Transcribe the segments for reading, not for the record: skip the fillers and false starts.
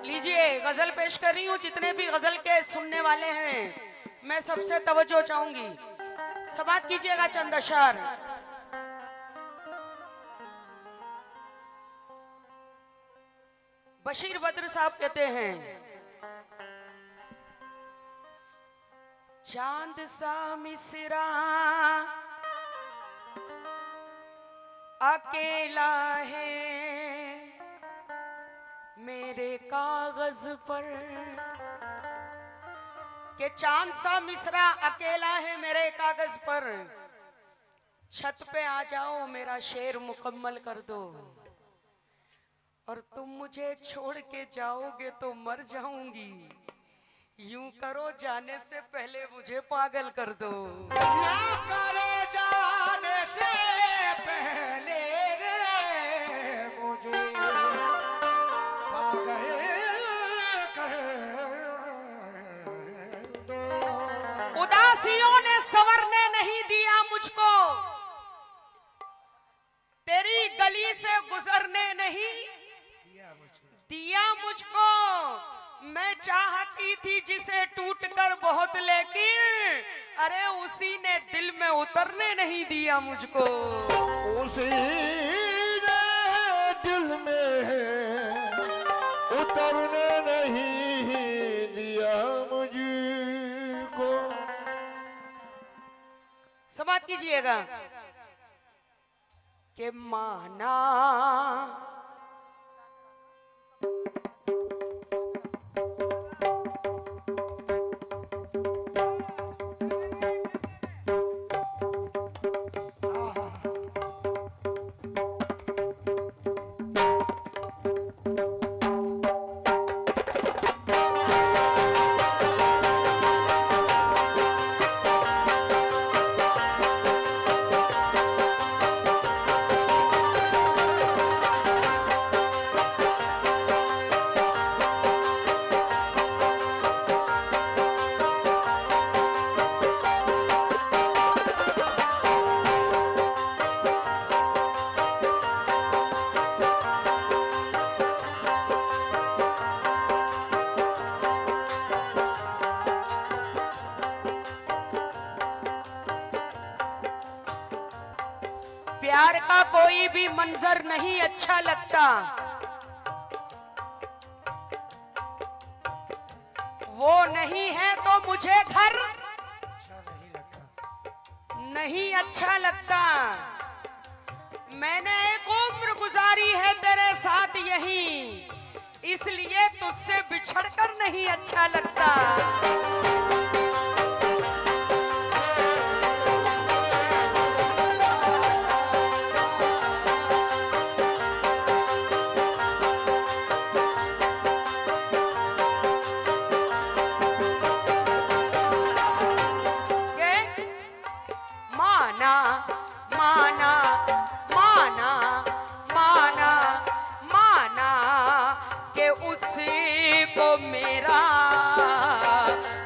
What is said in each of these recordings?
लीजिए गजल पेश कर रही हूँ। जितने भी गजल के सुनने वाले हैं मैं सबसे तवज्जो चाहूंगी, समात कीजिएगा चंद अशर। बशीर बद्र साहब कहते हैं, चांद सा मिसरा अकेला है मेरे कागज पर, के चांद सा मिसरा अकेला है मेरे कागज पर, छत पे आ जाओ मेरा शेर मुकम्मल कर दो, और तुम मुझे छोड़ के जाओगे तो मर जाऊंगी, यूं करो जाने से पहले मुझे पागल कर दो। यूं करो जाने से पहले मुझे पागल कर दो। उदासियों ने संवरने नहीं दिया मुझको, तेरी गली से गुजरने नहीं दिया मुझको, मैं चाहती थी जिसे टूटकर बहुत, लेकिन अरे उसी ने दिल में उतरने नहीं दिया मुझको। उसी ने दिल में उतरने नहीं दिया मुझको। समाप्त कीजिएगा कि माना प्यार का कोई भी मंजर नहीं अच्छा लगता, वो नहीं है तो मुझे घर नहीं अच्छा लगता। मैंने एक उम्र गुजारी है तेरे साथ यहीं, इसलिए तुझसे बिछड़कर नहीं अच्छा लगता। माना माना माना माना माना के उसी को मेरा,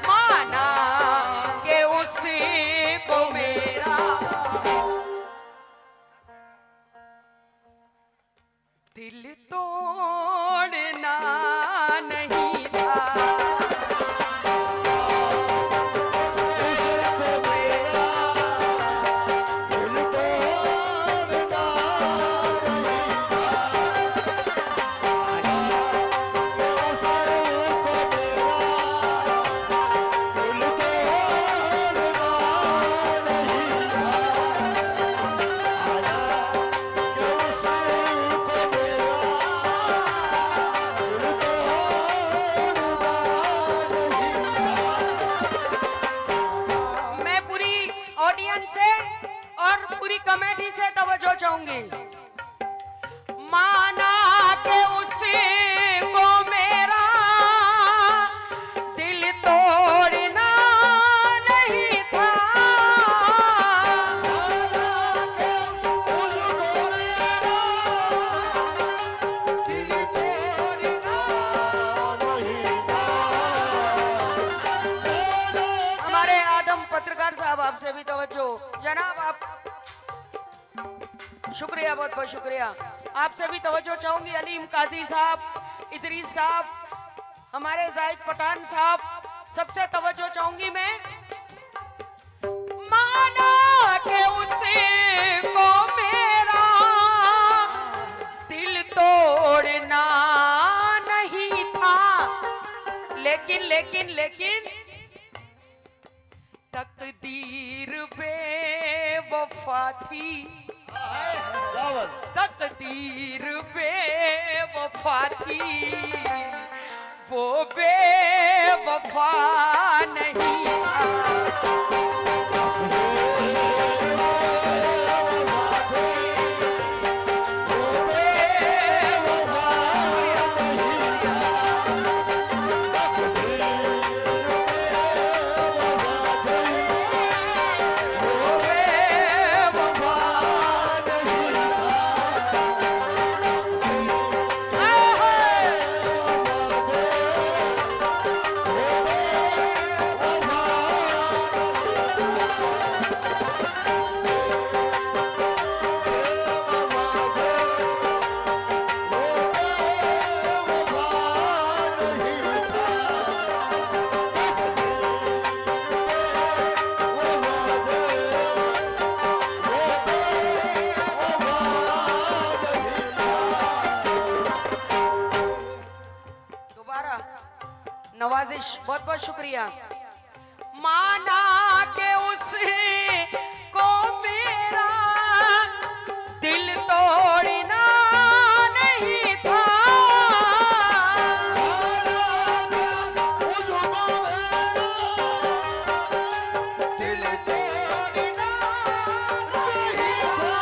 माना के उसी को मेरा दिल तोड़ना नहीं था। कमेटी से तवज्जो चाहूंगी। माना के उसी को मेरा दिल तोड़ना नहीं था। हमारे आदम पत्रकार साहब आपसे भी तवज्जो। जनाब आप शुक्रिया, बहुत बहुत शुक्रिया। आपसे भी तवज्जो चाहूंगी। अलीम काजी साहब, इदरीस साहब, हमारे जाहिद पठान साहब, सबसे तवज्जो चाहूंगी मैं। माना के उसे को मेरा दिल तोड़ना नहीं था, लेकिन लेकिन लेकिन तकदीर बेवफा थी, तकदीर बेवफा थी, वो बेवफा नहीं था। नवाजिश, बहुत बहुत शुक्रिया। माना के उसे को मेरा दिल तोड़ना नहीं था, दिल तोड़ना नहीं था।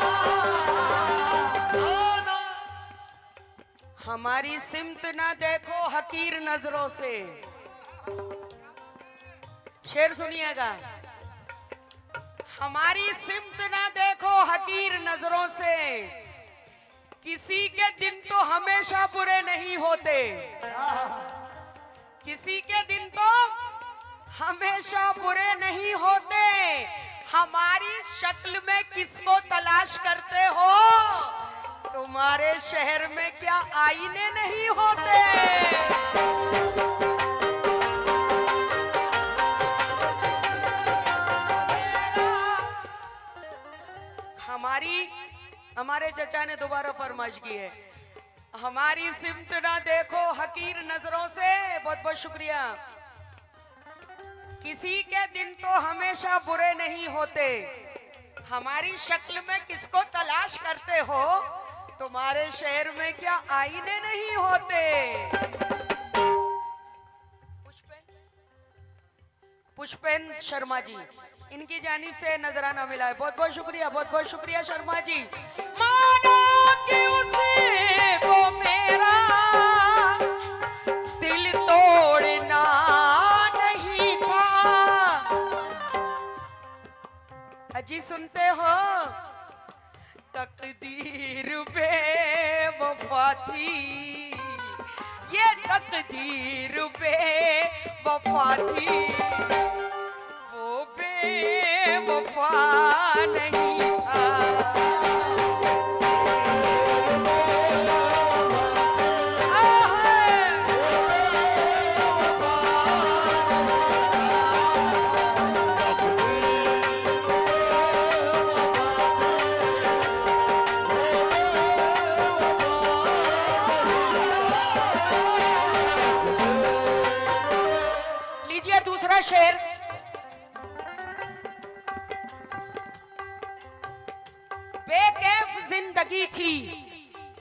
हमारी सिमत ना देखो हकीर नजरों से। शेर सुनिएगा। हमारी सिमत ना देखो हकीर नजरों से, किसी के दिन तो हमेशा बुरे नहीं होते, किसी के दिन तो हमेशा बुरे नहीं होते। हमारी शक्ल में किसको तलाश करते हो? तुम्हारे शहर में क्या आईने नहीं होते? हमारे चचा ने दोबारा फरमाइश की है, हमारी सिमत ना देखो हकीर नजरों से। बहुत बहुत शुक्रिया। किसी के दिन तो हमेशा बुरे नहीं होते, हमारी शक्ल में किसको तलाश करते हो? तुम्हारे शहर में क्या आईने नहीं होते? पुष्पेन शर्मा जी, इनकी जानिब से नजराना मिला है। बहुत बहुत शुक्रिया, बहुत बहुत शुक्रिया शर्मा जी। मानो कि उसे को मेरा दिल तोड़ना नहीं था। अजी सुनते हो? तकदीर बेवफा थी, ये तकदीर बेवफा थी, वो बेवफा नहीं था। लीजिए दूसरा शेर। बेकैफ जिंदगी थी,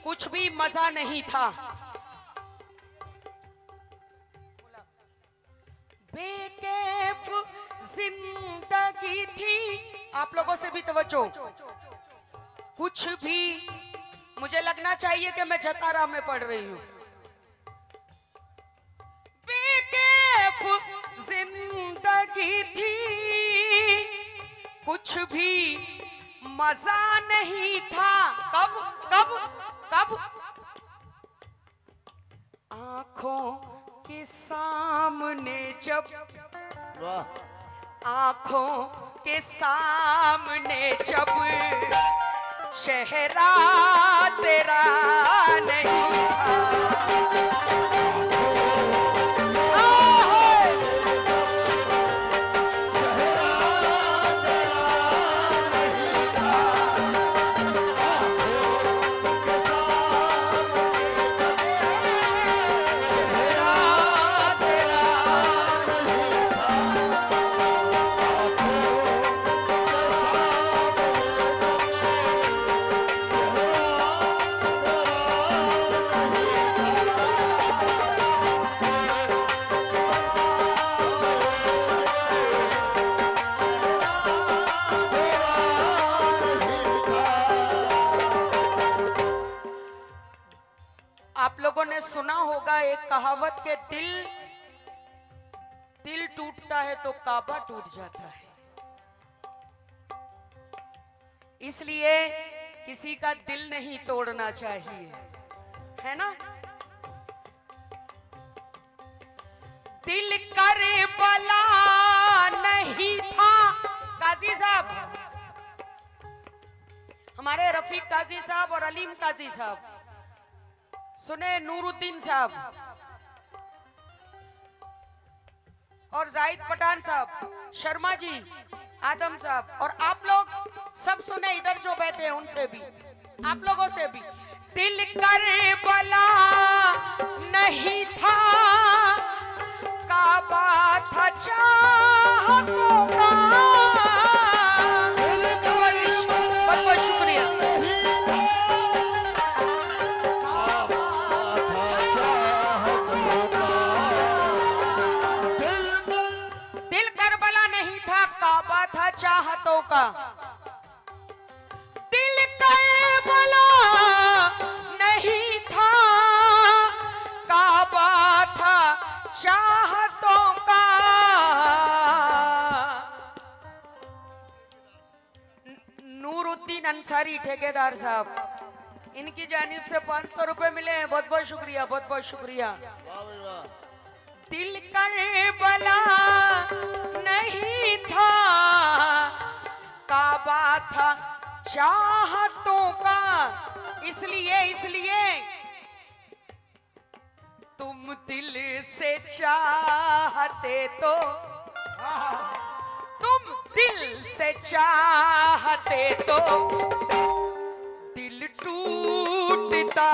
कुछ भी मजा नहीं था। बेकैफ जिंदगी थी, आप लोगों से भी तवज्जो। कुछ भी, मुझे लगना चाहिए कि मैं जतारा में पढ़ रही हूँ। बेकैफ जिंदगी थी, कुछ भी मजा नहीं था। कब कब कब? आंखों के सामने जब, आंखों के सामने जब चेहरा तेरा नहीं था। कहावत के दिल टूटता है तो काबा टूट जाता है। इसलिए किसी का दिल नहीं तोड़ना चाहिए, है ना। दिल करबला नहीं था। काजी साहब, हमारे रफीक काजी साहब और अलीम काजी साहब, सुने नूरुद्दीन साहब और जाहिद पठान साहब, शर्मा जी, आदम साहब, और आप लोग सब सुने, इधर जो बैठे हैं उनसे भी, आप लोगों से भी। दिल करबला नहीं था, काबा था चाहतों का। बहुत बहुत शुक्रिया। दिल करबला नहीं था, काबा था चाहतों का। दिल करबला नहीं था, काबा था चाहतों का। नूरुद्दीन अंसारी ठेकेदार साहब, इनकी जानिब से 500 रुपए मिले हैं। बहुत बहुत शुक्रिया, बहुत बहुत शुक्रिया। दिल करबला नहीं था, काबा था चाहतों का। इसलिए तुम दिल से चाहते तो, तुम दिल से चाहते तो दिल टूटता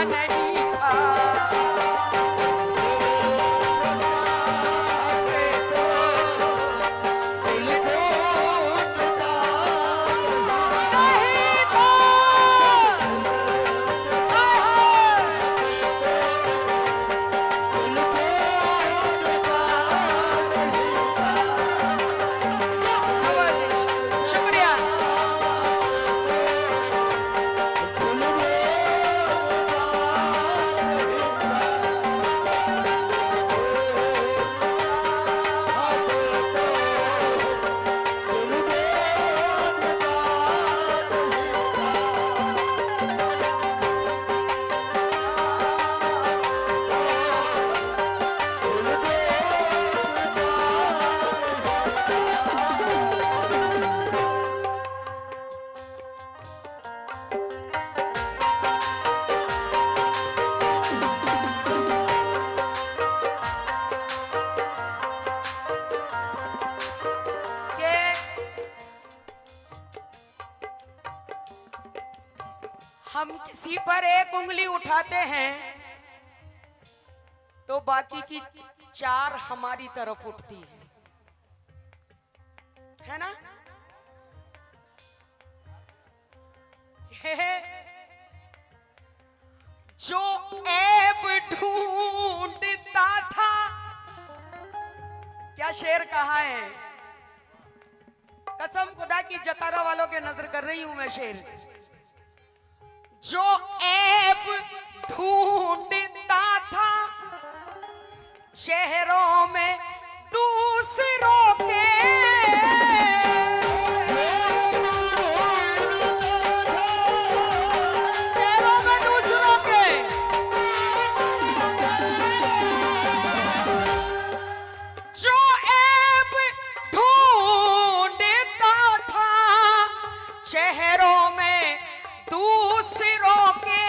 नहीं था। हम किसी पर एक उंगली उठाते हैं तो बाकी की 4 हमारी तरफ उठती है ना। जो ऐब ढूंढता था, क्या शेर कहा है, कसम खुदा की जतारा वालों के नजर कर रही हूं मैं शेर। जो ऐब ढूंढता था शहरों में दूसरों के, शहरों में दूसरों के, जो ऐब ढूंढता था शहरों में दूसरों के।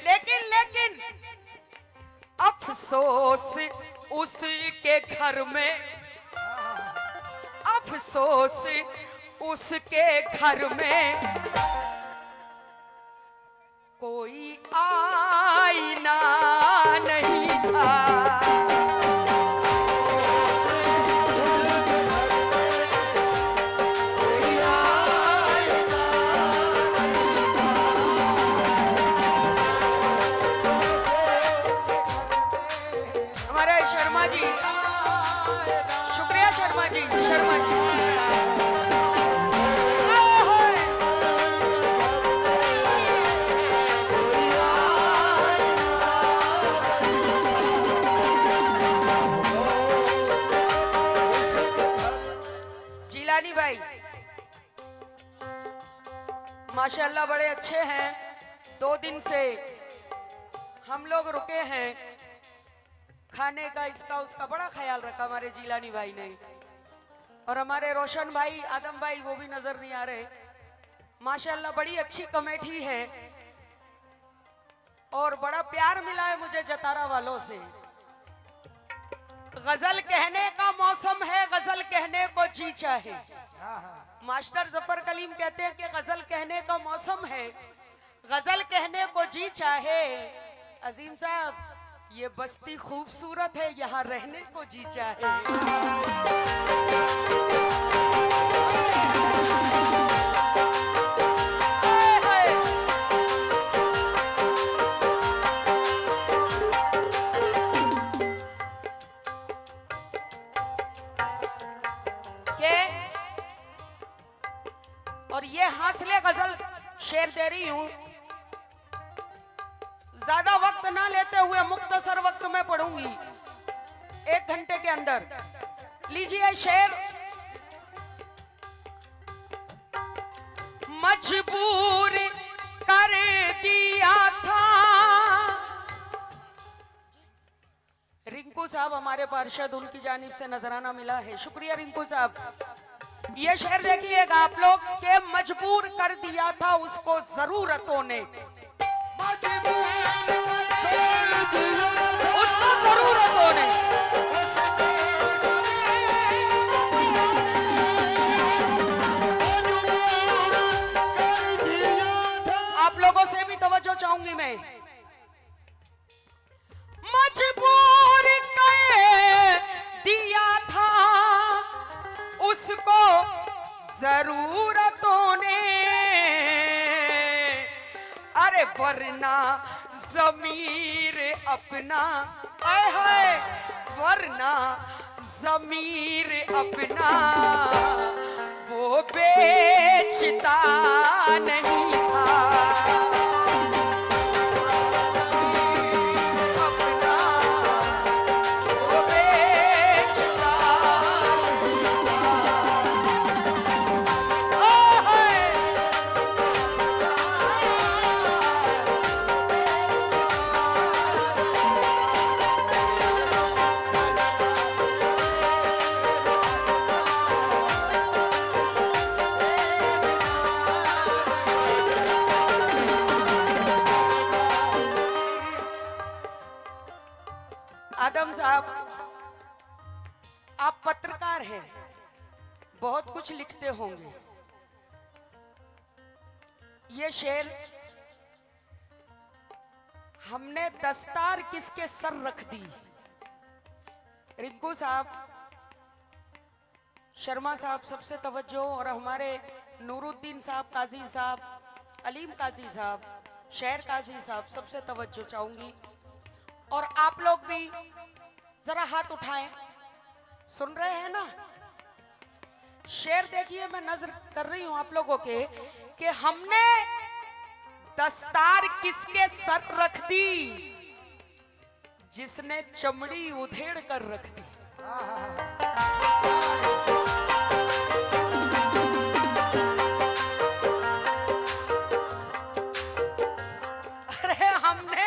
लेकिन अफसोस उसके घर में, अफसोस उसके घर में कोई आईना नहीं था। शर्मा जी, शुक्रिया शर्मा जी, शर्मा जी। माशाल्लाह बड़े अच्छे हैं। 2 दिन से हम लोग रुके हैं, खाने का इसका उसका बड़ा ख्याल रखा हमारे जिलानी भाई ने। और हमारे रोशन भाई, आदम भाई, वो भी नजर नहीं आ रहे। माशाल्लाह बड़ी अच्छी कमेटी है और बड़ा प्यार मिला है मुझे जतारा वालों से। गजल कहने का मौसम है, गजल कहने को जी चाहे। मास्टर जफर कलीम कहते हैं कि गजल कहने का मौसम है, गजल कहने को जी चाहे। अजीम साहब, ये बस्ती खूबसूरत है, यहाँ रहने को जी चाहे। और ये हासिले गजल शेर दे रही हूं, ज्यादा वक्त ना लेते हुए मुख्तसर वक्त में पढ़ूंगी, 1 घंटे के अंदर। लीजिए शेर। मजबूर कर दिया था। रिंकू साहब हमारे पार्षद, उनकी जानिब से नजराना मिला है, शुक्रिया रिंकू साहब। ये शेर देखिएगा आप लोग के, मजबूर कर दिया था उसको जरूरतों ने, उसको जरूरतों ने। आप लोगों से भी तवज्जो चाहूंगी मैं। मजबूर कर दिया था उसको जरूरतों ने, अरे वरना ज़मीर अपना, आए हाय, वरना ज़मीर अपना वो बेचता नहीं था। अपना वो बेचता नहीं आदम साहब, आप पत्रकार हैं, बहुत कुछ लिखते होंगे। ये शेर, हमने दस्तार किसके सर रख दी। रिंकू साहब, शर्मा साहब सबसे तवज्जो, और हमारे नूरुद्दीन साहब, काजी साहब, अलीम काजी साहब, शेर काजी साहब, सबसे तवज्जो चाहूंगी। और आप लोग भी जरा हाथ उठाएं, सुन रहे हैं ना। शेर देखिए, मैं नजर कर रही हूं आप लोगों के कि हमने दस्तार किसके सर रख दी, जिसने चमड़ी उधेड़ कर रख दी। अरे हमने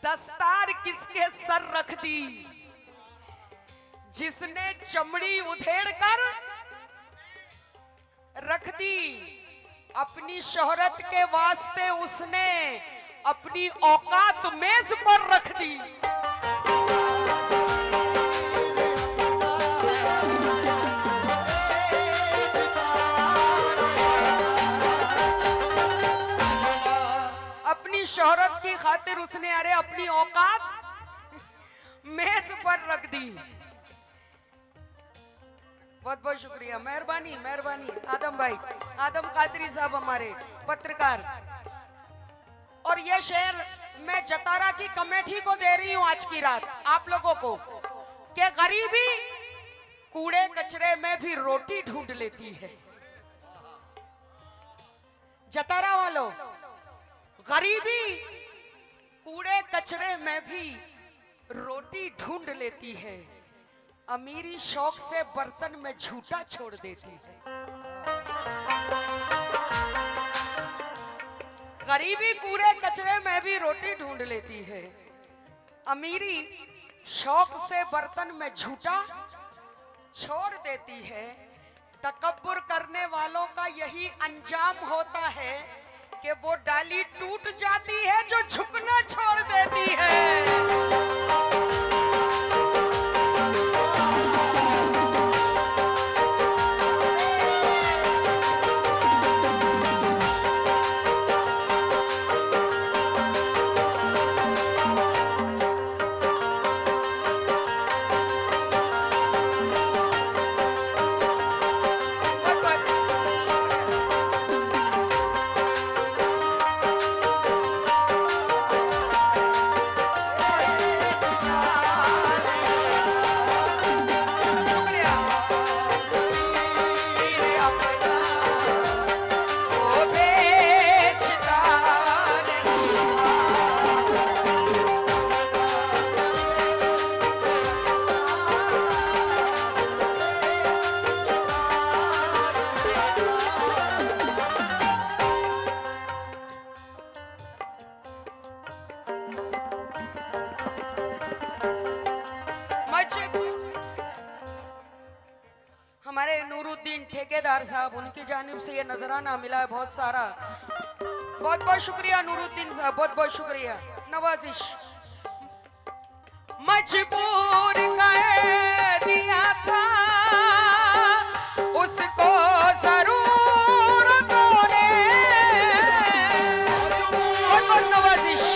दस्तार किसके सर रख दी, जिसने चमड़ी उधेड़ कर रख दी। अपनी शोहरत के वास्ते उसने अपनी औकात मेज पर रख दी। अपनी शोहरत की खातिर उसने, अरे अपनी औकात मेज पर रख दी। बहुत बहुत शुक्रिया, मेहरबानी मेहरबानी। आदम भाई, आदम कादरी साहब हमारे पत्रकार। और ये शेर मैं जतारा की कमेटी को दे रही हूं आज की रात आप लोगों को, कि गरीबी कूड़े कचरे में भी रोटी ढूंढ लेती है। जतारा वालों, गरीबी कूड़े कचरे में भी रोटी ढूंढ लेती है, अमीरी शौक से बर्तन में झूठा छोड़ देती है। गरीबी कूड़े कचरे में भी रोटी ढूंढ लेती है, अमीरी शौक से बर्तन में झूठा छोड़ देती है। तकब्बुर करने वालों का यही अंजाम होता है कि वो डाली टूट जाती है जो झुकना छोड़ देती है। हमारे नूरुद्दीन ठेकेदार साहब, उनकी जानिब से ये नजराना मिला है बहुत सारा। बहुत बहुत शुक्रिया नूरुद्दीन साहब, बहुत बहुत शुक्रिया। नवाजिश मजबूर कर दिया था उसको जरूरतों ने, बहुत बहुत नवाजिश।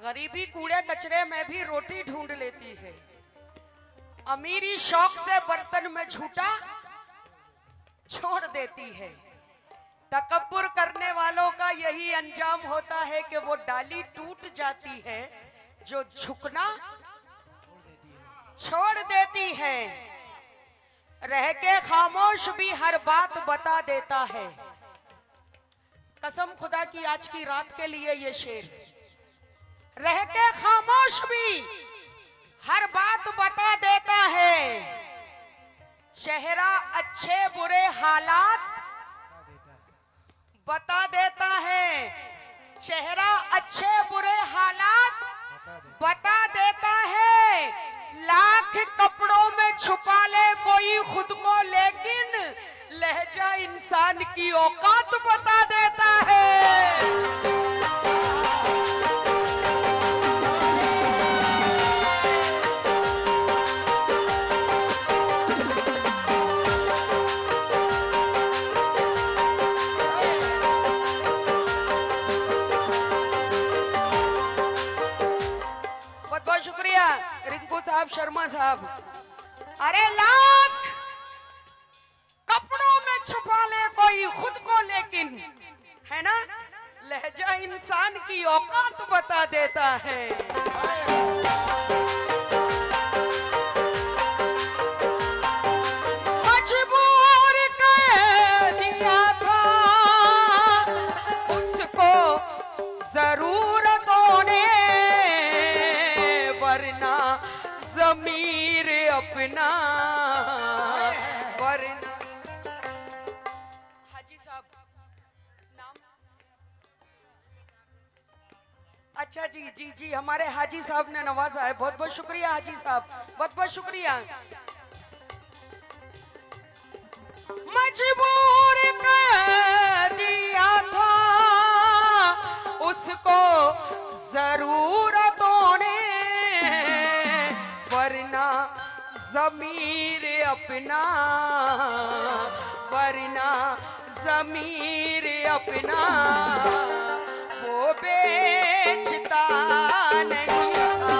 गरीबी कूड़े कचरे में भी रोटी ढूंढ लेती है, अमीरी शौक से बर्तन में झूठा छोड़ देती है। तकब्बुर करने वालों का यही अंजाम होता है कि वो डाली टूट जाती है जो झुकना छोड़ देती है। रह के खामोश भी हर बात बता देता है। कसम खुदा की आज की रात के लिए ये शेर, रह के खामोश भी हर बात बता देता है। चेहरा अच्छे बुरे हालात बता देता है, चेहरा अच्छे बुरे हालात बता देता है। लाख कपड़ों में छुपा ले कोई खुद को, लेकिन लहजा इंसान की औकात बता देता है। बहुत शुक्रिया रिंकू साहब, शर्मा साहब। अरे लाख कपड़ों में छुपा ले कोई खुद को, लेकिन है ना लहजा इंसान की औकात बता देता है। मजबूर कर दिया था उसको जरूरतों ने, वरना ज़मीर अपना, वरना। हाजी साहब नाम? अच्छा जी जी जी, हमारे हाजी साहब ने नवाजा है, बहुत बहुत शुक्रिया हाजी साहब, बहुत बहुत शुक्रिया। मजबूर कर दिया था उसको जरूरतों ने, वरना ज़मीर अपना, वरना ज़मीर अपना वो बेचता नहीं था।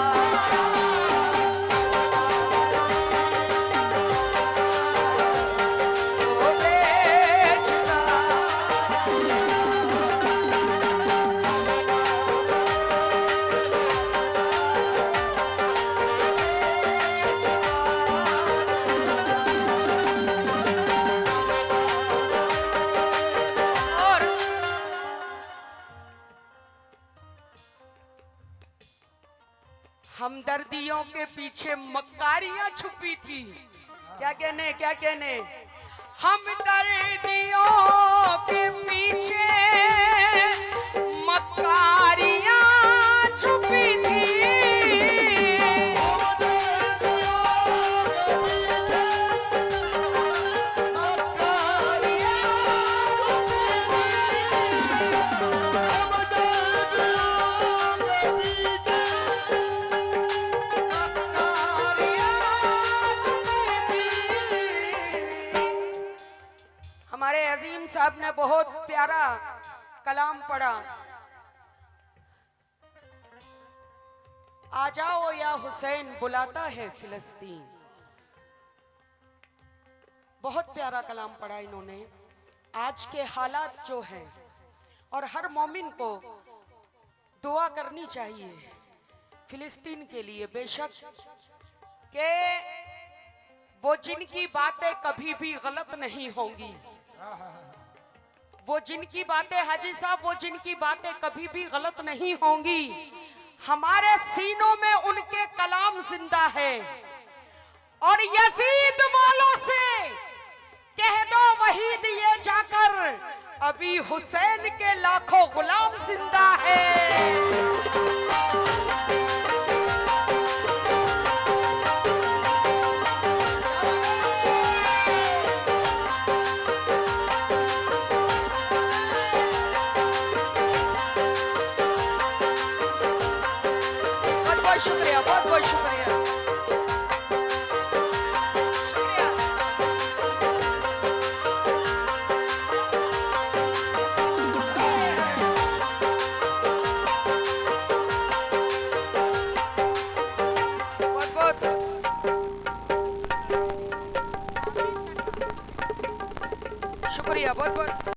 वो बेचता दर्दियों के पीछे मक्कारियां छुपी थी। क्या कहने हम दर्दियों के पीछे मक्कारियां छुपी थी। हमारे अजीम साहब ने बहुत प्यारा कलाम पढ़ा। आ जाओ या हुसैन बुलाता है फिलिस्तीन। बहुत प्यारा कलाम पढ़ा इन्होंने। आज के हालात जो हैं, और हर मोमिन को दुआ करनी चाहिए फिलिस्तीन के लिए। बेशक के वो जिनकी बातें कभी भी गलत नहीं होंगी, वो जिनकी बातें हाजी साहब, वो जिनकी बातें कभी भी गलत नहीं होंगी, हमारे सीनों में उनके कलाम जिंदा है। और यजीद वालों से कह दो वहीद ये जाकर, अभी हुसैन के लाखों गुलाम जिंदा है। शुक्रिया, बहुत बहुत शुक्रिया। बहुत बहुत शुक्रिया, बहुत बहुत।